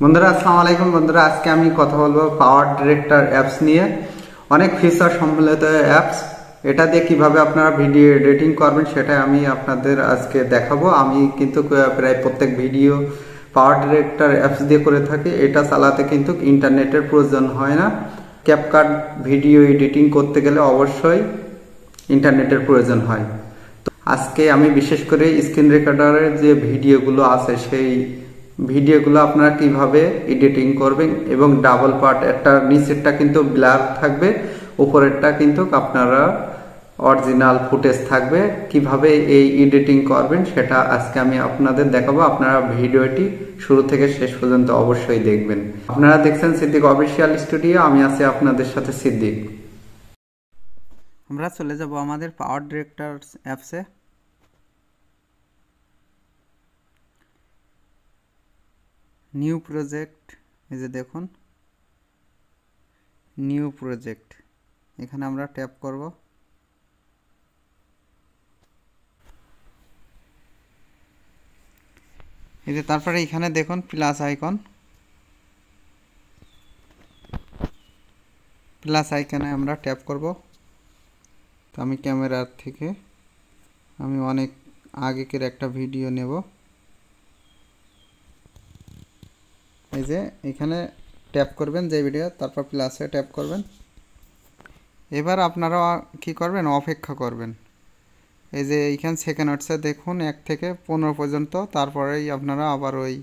বন্ধুরা আসসালামু আলাইকুম। বন্ধুরা আজকে আমি কথা বলবো পাওয়ার ডিরেক্টর অ্যাপস নিয়ে। অনেক ফিচার সম্বলিত অ্যাপস, এটা দিয়ে কিভাবে আপনারা ভিডিও এডিটিং করবেন সেটা আমি আপনাদের আজকে দেখাবো। আমি কিন্তু প্রায় প্রত্যেক ভিডিও পাওয়ার ডিরেক্টর অ্যাপস দিয়ে করে থাকি। এটা চালাতে কিন্তু ইন্টারনেটের প্রয়োজন হয় না। ক্যাপকাট ভিডিও এডিটিং করতে গেলে অবশ্যই ইন্টারনেটের প্রয়োজন হয়। তো আজকে আমি বিশেষ করে স্ক্রিন রেকর্ডারের যে ভিডিওগুলো আছে সেই ভিডিওগুলো আপনারা কিভাবে এডিটিং করবেন এবং ডাবল পার্ট, একটা নিচেরটা কিন্তু ব্লার থাকবে, উপরেরটা কিন্তু আপনারা অরিজিনাল ফুটেজ থাকবে, কিভাবে এই এডিটিং করবেন সেটা আজকে আমি আপনাদের দেখাবো। আপনারা ভিডিওটি শুরু থেকে শেষ পর্যন্ত অবশ্যই দেখবেন। আপনারা দেখছেন সিদ্দিক অফিসিয়াল স্টুডিও, আমি আছি আপনাদের সাথে সিদ্দিক। আমরা চলে যাব আমাদের পাওয়ার ডিরেক্টর অ্যাপসে। নিউ প্রজেক্ট, এই যে দেখুন নিউ প্রজেক্ট, এখানে আমরা ট্যাপ করব। এই যে তারপরে এখানে দেখুন প্লাস আইকন, প্লাস আইকনে আমরা ট্যাপ করব। তো আমি ক্যামেরার থেকে আমি অনেক আগেকের একটা ভিডিও নেব। এই যে এখানে ট্যাপ করবেন যে ভিডিও, তারপর প্লাসে ট্যাপ করবেন। এবার আপনারা কি করবেন, অপেক্ষা করবেন। এই যে এইখানে সেকেন্ড হচ্ছে দেখুন 1 থেকে 15 পর্যন্ত, তারপরেই আপনারা আবার ওই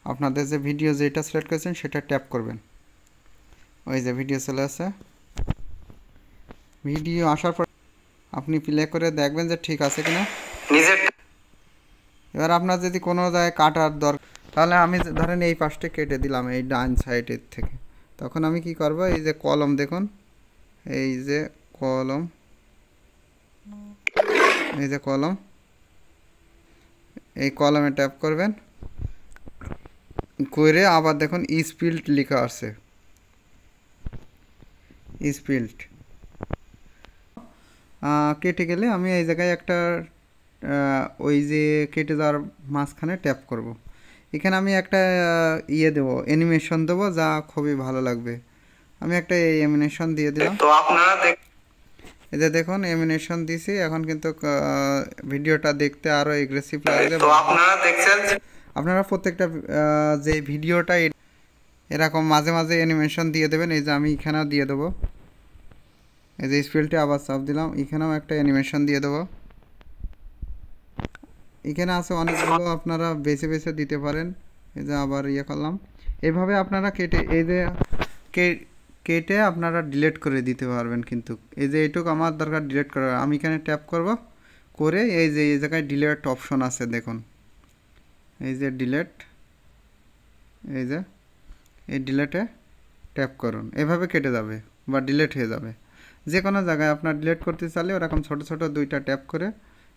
আপনাদের যে ভিডিও যেটা সিলেক্ট করেছেন সেটা ট্যাপ করবেন। ওই যে ভিডিও চলে আসে, ভিডিও আসার পর আপনি প্লে করে দেখবেন যে ঠিক আছে কিনা। এবার আপনার যদি কোনো জায়গায় কাটার দরকার, তাহলে আমি ধরেন এই পাশটা কেটে দিলাম এই ডান সাইডের থেকে, তখন আমি কি করব, এই যে কলম দেখুন, এই যে কলম, এই যে কলম, এই কলমে ট্যাপ করবেন করে আবার দেখুন স্পিল্ট লেখা আছে, স্পিল্ট কেটে গেলে আমি এই জায়গায় একটা ওই যে কেটে যাওয়ার মাঝখানে ট্যাপ করব। এখানে আমি একটা ইয়ে দেবো, অ্যানিমেশন দেবো, যা খুবই ভালো লাগবে। আমি একটা অ্যানিমেশন দিয়ে দিলাম। তো আপনারা এই যে দেখুন অ্যানিমেশন দিছি, এখন কিন্তু ভিডিওটা দেখতে আরো এগ্রেসিভ লাগবে। তো আপনারা দেখছেন, আপনারা প্রত্যেকটা যে ভিডিওটা এরকম মাঝে মাঝে অ্যানিমেশন দিয়ে দেবেন। এই যে আমি এখানেও দিয়ে দেবো, এই যে স্পিলটা আবার চাপ দিলাম, এখানেও একটা অ্যানিমেশন দিয়ে দেবো। এখানে আছে অনেকগুলো, আপনারা বেছে বেছে দিতে পারেন। এই যে আবার ইয়ে করলাম, এইভাবে আপনারা কেটে, এই যে কেটে আপনারা ডিলিট করে দিতে পারবেন। কিন্তু এই যে এইটুকু আমার দরকার ডিলিট করার, আমি এখানে ট্যাপ করব করে এই যে এই জায়গায় ডিলিট অপশন আছে দেখুন, এই যে ডিলিট, এই যে এই ডিলিটে ট্যাপ করুন, এভাবে কেটে যাবে বা ডিলিট হয়ে যাবে। যে কোনো জায়গায় আপনার ডিলিট করতে চাইলে ওরকম ছোট ছোট দুইটা ট্যাপ করে,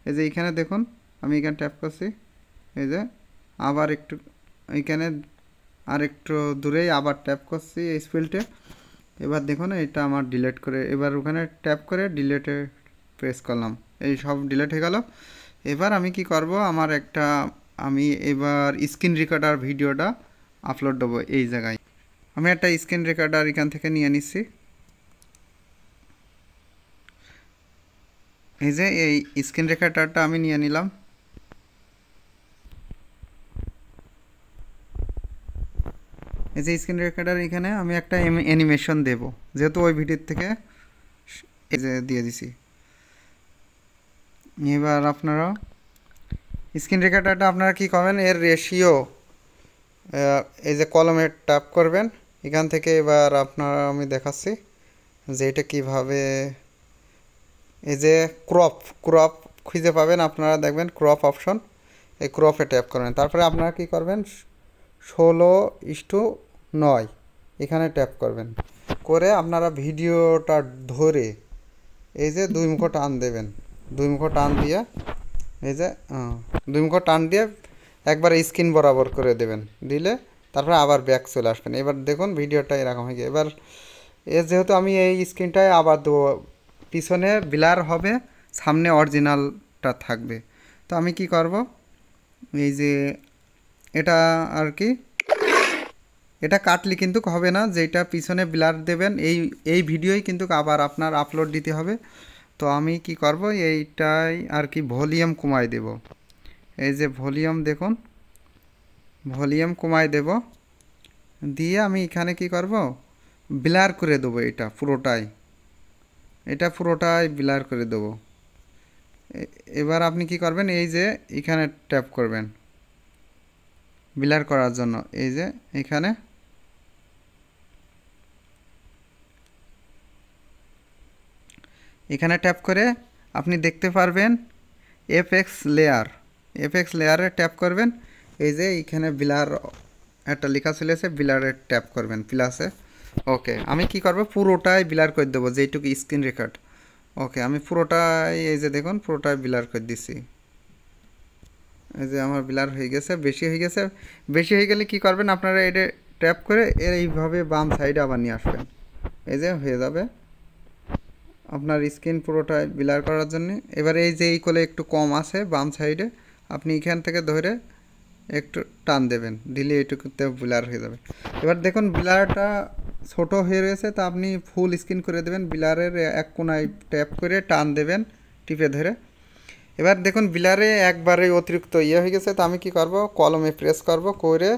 এই যে এইখানে দেখুন আমি এখানে ট্যাপ করছি, এই যে আবার একটু এইখানে আর একটু দূরেই আবার ট্যাপ করছি এই স্পিলটে। এবার দেখুন এটা আমার ডিলিট করে, এবার ওখানে ট্যাপ করে ডিলিটে প্রেস করলাম, এই সব ডিলিট হয়ে গেল। এবার আমি কি করব, আমার একটা আমি এবার স্ক্রিন রেকর্ডার ভিডিওটা আপলোড দেবো। এই জায়গায় আমি একটা স্ক্রিন রেকর্ডার এখান থেকে নিয়ে নিচ্ছি। এই যে এই স্ক্রিন রেকর্ডারটা আমি নিয়ে নিলাম। এই যে স্ক্রিন রেকর্ডার, এখানে আমি একটা অ্যানিমেশন দেব, যেহেতু ওই ভিডিওর থেকে এই যে দিয়ে দিছি। এবার আপনারা স্ক্রিন রেকর্ডারটা আপনারা কি করবেন, এর রেশিও এই যে কলমে ট্যাপ করবেন এখান থেকে। এবার আপনারা আমি দেখাচ্ছি যে এটা কীভাবে, এই যে ক্রপ খুঁজে পাবেন, আপনারা দেখবেন ক্রপ অপশন, এই ক্রপে ট্যাপ করবেন। তারপরে আপনারা কি করবেন, 16:9 এখানে ট্যাপ করবেন করে আপনারা ভিডিওটা ধরে এই যে 2 মুখ টান দেবেন, 2 মুখ টান দিয়ে, এই যে 2 মুখ টান দিয়ে একবার স্ক্রিন বরাবর করে দেবেন, দিলে তারপরে আবার ব্যাক চলে আসবেন। এবার দেখুন ভিডিওটা এরকম হয়ে গিয়ে, এবার যেহেতু আমি এই স্ক্রিনটায় আবার দেবো, পিছনে ব্লার হবে, সামনে অরিজিনালটা থাকবে। তো আমি কি করব, এই যে এটা আর কি এটা কাটলে কিন্তু হবে না, যেটা পিছনে ব্লার দেবেন এই ভিডিওই কিন্তু আবার আপনার আপলোড দিতে হবে। তো আমি কি করব, এইটাই আর কি ভলিউম কমাই দেব। এই যে ভলিউম দেখুন, ভলিউম কমাই দেব, দিয়ে আমি এখানে কি করব, ব্লার করে দেবো এটা পুরোটাই ব্লার করে দেবো। এবার আপনি কি করবেন, এই যে এখানে ট্যাপ করবেন ব্লার করার জন্য, এই যে এখানে ট্যাপ করে আপনি দেখতে পারবেন এফএক্স লেয়ারে ট্যাপ করবেন। এই যে এখানে ব্লার একটা লেখা চলেছে, ব্লারে ট্যাপ করবেন প্লাসে। ওকে, আমি কি করব, পুরোটাই ব্লার করে দেবো যেইটুকু স্ক্রিন রেকর্ড। ওকে, আমি পুরোটাই, এই যে দেখুন পুরোটাই ব্লার করে দিছি। এই যে আমার ব্লার হয়ে গেছে, বেশি হয়ে গেলে কি করবেন আপনারা, এটা ট্যাপ করে এইভাবে বাম সাইডে আবার নিয়ে আসবেন। এই যে হয়ে যাবে আপনার স্ক্রিন পুরোটাই ব্লার করার জন্য। এবার এই যে এই কোলে একটু কম আছে বাম সাইডে, আপনি এখান থেকে ধরে একটু টান দেবেন, দিলে এটুকুতে ব্লার হয়ে যাবে। এবার দেখুন ব্লারটা ছোট হয়ে রয়েছে, তা আপনি ফুল স্ক্রিন করে দেবেন, ব্লারের এক কোনায় ট্যাপ করে টান দেবেন টিপে ধরে। এবার দেখুন ব্লারে একবারে অতিরিক্ত হয়ে গেছে, তো আমি কি করব, কলমে প্রেস করব, করে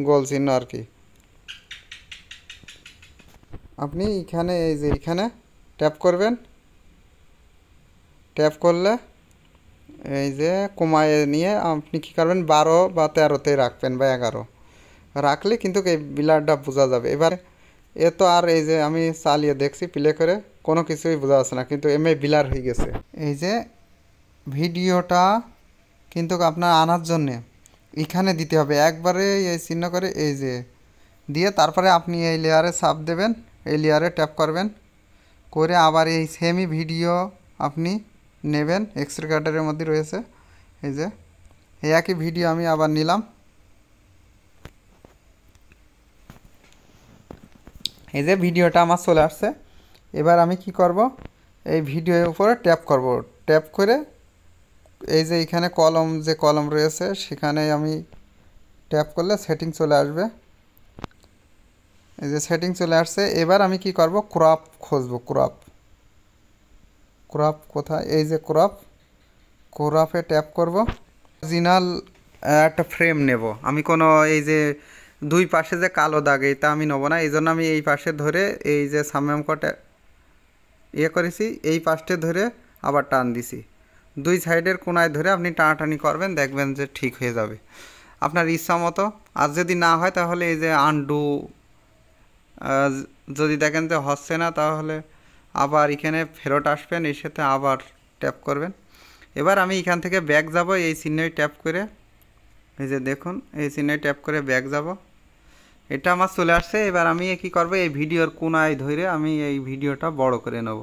গোল চিহ্ন আর কি আপনি এখানে, এই যে এখানে ট্যাপ করবেন। ট্যাপ করলে এই যে কমায় নিয়ে আপনি কী করবেন, 12 বা 13তে রাখবেন বা 11 রাখলে কিন্তু এই ব্লারটা বোঝা যাবে। এবার এ তো আর এই যে আমি চালিয়ে দেখছি প্লে করে, কোনো কিছুই বোঝা যাচ্ছে না, কিন্তু এমএ ব্লার হয়ে গেছে। এই যে ভিডিওটা কিন্তু আপনার আনার জন্যে এখানে দিতে হবে একবারে এই চিহ্ন করে, এই যে দিয়ে তারপরে আপনি এই লেয়ারে চাপ দেবেন, এই লেয়ারে ট্যাপ করবেন, করে আবার এই সেমই ভিডিও আপনি নেবেন, এক্সরে কার্ডের মধ্যে রয়েছে। এই যে এই একই ভিডিও আমি আবার নিলাম, এই যে ভিডিওটা আমার চলে আসছে। এবার আমি কি করব, এই ভিডিওর উপরে ট্যাপ করব, ট্যাপ করে এই যে এখানে কলম রয়েছে সেখানে আমি ট্যাপ করলে সেটিং চলে আসবে। এই যে সেটিং চলে আসছে। এবার আমি কি করব, ক্রপ খুঁজবো, ক্রপ কোথায়, এই যে ক্রপে ট্যাপ করব। অরিজিনাল একটা ফ্রেম নেব আমি, কোনো এই যে দুই পাশে যে কালো দাগ এটা আমি নেবো না, এই জন্য আমি এই পাশে ধরে এই যে সামনে কটে করেছি, এই পাশে ধরে আবার টান দিছি, দুই সাইডের কোনায় ধরে আপনি টানাটানি করবেন, দেখবেন যে ঠিক হয়ে যাবে আপনার ইচ্ছা মতো। আর যদি না হয় তাহলে এই যে আনডু, যদি দেখেন যে হচ্ছে না তাহলে আবার এখানে ফেরত আসবেন, এর সাথে আবার ট্যাপ করবেন। এবার আমি এখান থেকে ব্যাক যাব, এই চিহ্নই ট্যাপ করে, এই যে দেখুন এই চিহ্নই ট্যাপ করে ব্যাক যাব, এটা আমার চলে আসছে। এবার আমি কি করব, এই ভিডিওর কোনায় ধরে আমি এই ভিডিওটা বড় করে নেব,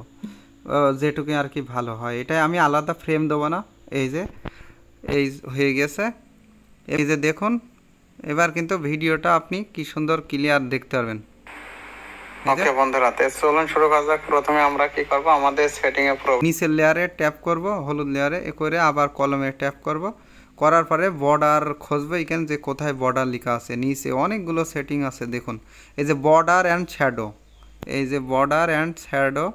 যেটুকু আর কি ভালো হয়। এটাই আমি আলাদা ফ্রেম দেবো না। এই যে এই হয়ে গেছে, এই যে দেখুন এবার কিন্তু ভিডিওটা আপনি কি সুন্দর ক্লিয়ার দেখতে পারবেন। ওকে বন্ধুরা, চলুন শুরু করা যাক। প্রথমে আমরা কি করব, আমাদের সেটিং এ নিচের লেয়ারে ট্যাপ করব, হলুদ লেয়ারে করে আবার কলমে ট্যাপ করব, করার পরে বর্ডার খুঁজবো, এখানে যে কোথায় বর্ডার লেখা আছে, নিচে অনেকগুলো সেটিং আছে দেখুন, এই যে বর্ডার অ্যান্ড শ্যাডো, এই যে বর্ডার অ্যান্ড শ্যাডো,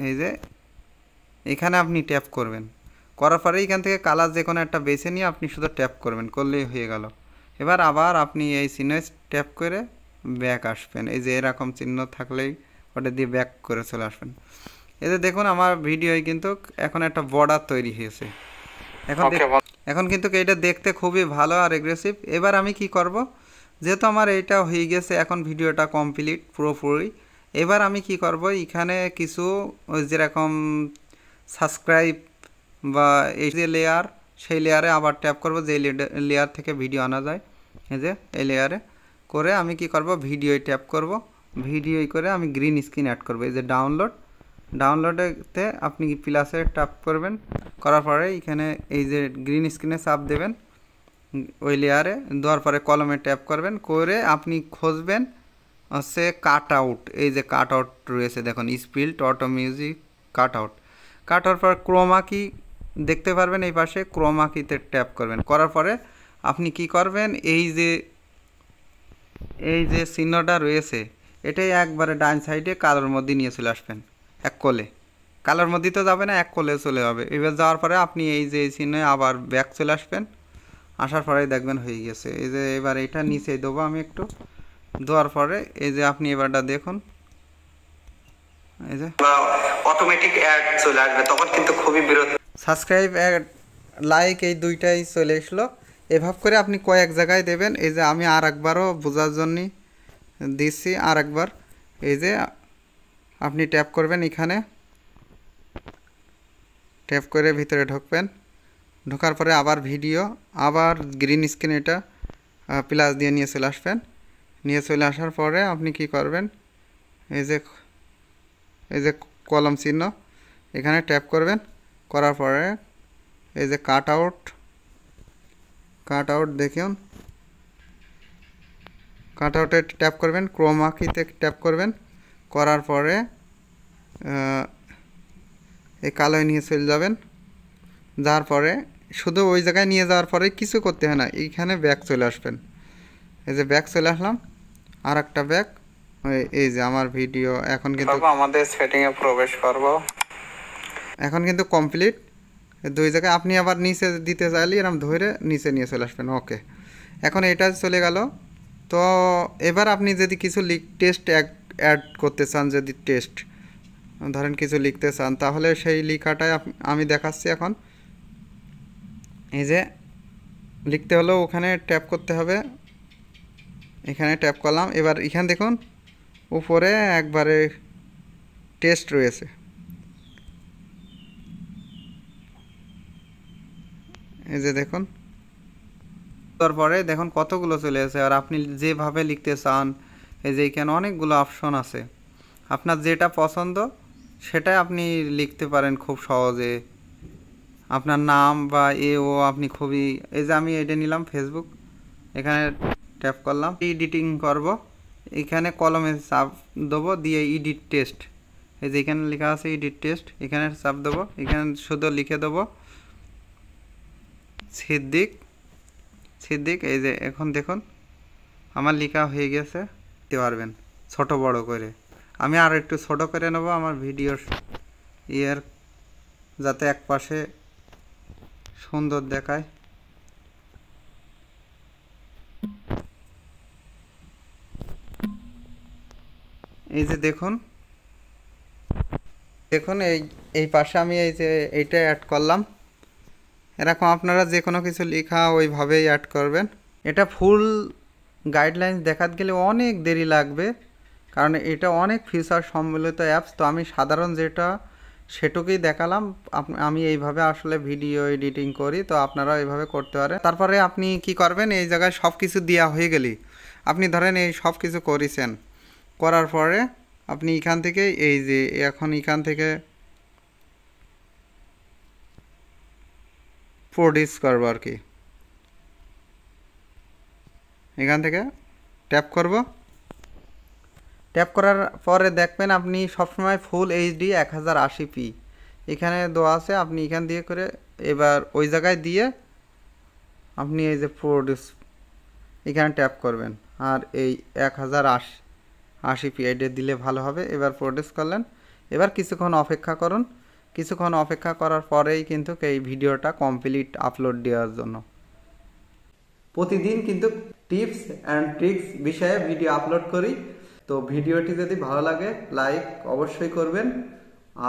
এই যে এখানে আপনি ট্যাপ করবেন, করার পরে এখান থেকে কালার যে কোনো একটা বেছে নিয়ে আপনি শুধু ট্যাপ করবেন, করলেই হয়ে গেল। এবার আবার আপনি এই চিহ্নে ট্যাপ করে ব্যাক আসবেন, এই যে এরকম চিহ্ন থাকলেই ওটা দিয়ে ব্যাক করে চলে আসবেন। এই যে দেখুন আমার ভিডিওয় কিন্তু এখন একটা বর্ডার তৈরি হয়েছে, এখন কিন্তু এটা দেখতে খুবই ভালো আর এগ্রেসিভ। এবার আমি কি করব, যেহেতু আমার এইটা হয়ে গেছে, এখন ভিডিওটা কমপ্লিট পুরোপুরি। এবার আমি কি করব, এখানে কিছু যেরকম সাবস্ক্রাইব বা এই যে লেয়ার, সেই লেয়ারে আবার ট্যাপ করব, যে লেয়ার থেকে ভিডিও আনা যায়, এই যে এই লেয়ারে করে আমি কি করব, ভিডিওয় ট্যাপ করব, ভিডিওয় করে আমি গ্রিন স্ক্রিন অ্যাড করব। এই যে ডাউনলোডেতে আপনি প্লাসে ট্যাপ করবেন, করার পরে এখানে এই যে গ্রিন স্ক্রিনে চাপ দেবেন ওই লেয়ারে, দেওয়ার পরে কলমে ট্যাপ করবেন, করে আপনি খুঁজবেন হচ্ছে কাট আউট, এই যে কাট আউট রয়েছে দেখুন, spilt auto music cut out পর ক্রোমা কি দেখতে পারবেন, এই পাশে ক্রোমা কিতে ট্যাপ করবেন, করার পরে আপনি কি করবেন, এই যে এই যে চিহ্নটা রয়েছে এটাই একবারে ডান সাইডে কালোর মধ্যে নিয়ে চলে আসবেন, এক কোলে। কালোর মধ্যে তো যাবে না, এক কোলে চলে যাবে। এবার যাওয়ার পরে আপনি এই যে চিহ্নে আবার ব্যাক চলে আসবেন, আসার পরেই দেখবেন হয়ে গেছে। এই যে এবার এটা নিচে দেবো আমি একটু, দেওয়ার পরে এই যে আপনি এবারটা দেখুন, এই যে অটোমেটিক অ্যাড চলে আসবে, তখন কিন্তু খুবই বিরত। সাবস্ক্রাইব, অ্যাড, লাইক এই দুইটাই চলে আসলো। এভাবে করে আপনি কয়েক জায়গায় দেবেন। এই যে আমি আর একবারও বোঝার জন্য দিচ্ছি, আর একবার এই যে আপনি ট্যাপ করবেন, এখানে ট্যাপ করে ভিতরে ঢুকবেন, ঢোকার পরে আবার ভিডিও, আবার গ্রিন স্ক্রিন এটা প্লাস দিয়ে নিয়ে চলে আসবেন। নিয়ে চলে আসার পরে আপনি কি করবেন, এই যে কলম চিহ্ন এখানে ট্যাপ করবেন, করার পরে এই যে কাট আউট দেখুন, কাট আউটে ট্যাপ করবেন, ক্রোমা কিতে ট্যাপ করবেন, করার পরে এই কালোয় নিয়ে চলে যাবেন। যাওয়ার পরে শুধু ওই জায়গায় নিয়ে যাওয়ার পরে কিছু করতে হয় না, এইখানে ব্যাক চলে আসবেন। এই যে ব্যাক চলে আসলাম, আর একটা ব্যাক। এই যে আমার ভিডিও এখন কিন্তু আমাদের সেটিংয়ে প্রবেশ করব, এখন কিন্তু কমপ্লিট। দুই জায়গায় আপনি আবার নিচে দিতে চাইলে এরকম ধরে নিচে নিয়ে চলে আসবেন। ওকে, এখন এটা চলে গেল। তো এবার আপনি যদি কিছু টেক্সট অ্যাড করতে চান, যদি টেক্সট ধরেন কিছু লিখতে চান, তাহলে সেই লেখাটাই আমি দেখাচ্ছি এখন। এই যে লিখতে হলো, ওখানে ট্যাপ করতে হবে, এখানে ট্যাপ করলাম। এবার এখানে দেখুন উপরে একবারে টেক্সট রয়েছে, এই যে দেখুন। তারপরে দেখুন কতগুলো চলে আসে। আর আপনি যেভাবে লিখতে চান, এই যে এখানে অনেকগুলো অপশন আছে, আপনার যেটা পছন্দ সেটাই আপনি লিখতে পারেন খুব সহজে। আপনার নাম বা আপনি খুবই, এই যে আমি এটা নিলাম ফেসবুক, এখানে ট্যাপ করলাম, এডিটিং করব, এখানে কলমে চাপ দেবো, দিয়ে এডিট টেক্সট, এই যে এখানে লেখা আছে এডিট টেক্সট, এখানে চাপ দেবো, এখানে শুধু লিখে দেবো সিদ্দিক। এই যে এখন দেখুন আমার লেখা হয়ে গেছে, দিতে পারবেন ছোট বড় করে। আমি আর একটু ছোট করে নেব আমার ভিডিওর যাতে এক পাশে সুন্দর দেখায়। এই যে দেখুন এই পাশে আমি এই যে এইটা অ্যাড করলাম। এরকম আপনারা যে কোনো কিছু লেখা ওইভাবেই অ্যাড করবেন। এটা ফুল গাইডলাইন্স দেখাতে গেলে অনেক দেরি লাগবে, কারণ এটা অনেক ফিচার সম্মিলিত অ্যাপস। তো আমি সাধারণ যেটা সেটুকুই দেখালাম। আমি এইভাবে আসলে ভিডিও এডিটিং করি, তো আপনারাও এইভাবে করতে পারেন। তারপরে আপনি কি করবেন, এই জায়গায় সব কিছু দেওয়া হয়ে গেলে আপনি ধরেন এই সব কিছু করেছেন, করার পরে আপনি এখান থেকে এই যে এখন এখান থেকে প্রডিউস করবো আর কি, এখান থেকে ট্যাপ করব। ট্যাপ করার পরে দেখবেন আপনি সবসময় ফুল এইচডি 1080p এখানে দেওয়া আছে। আপনি এখান দিয়ে করে এবার ওই জায়গায় দিয়ে আপনি এই যে প্রডিউস এখানে ট্যাপ করবেন, আর এই 1080p এটা দিলে ভালো হবে। এবার প্রডিউস করলেন, এবার কিছুক্ষণ অপেক্ষা করুন। কিছুক্ষণ অপেক্ষা করার পরেই কিন্তু এই ভিডিওটা কমপ্লিট আপলোড দেওয়ার জন্য। প্রতিদিন কিন্তু টিপস অ্যান্ড ট্রিক্স বিষয়ে ভিডিও আপলোড করি। তো ভিডিওটি যদি ভালো লাগে লাইক অবশ্যই করবেন,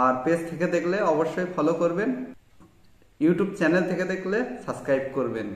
আর পেজ থেকে দেখলে অবশ্যই ফলো করবেন, ইউটিউব চ্যানেল থেকে দেখলে সাবস্ক্রাইব করবেন।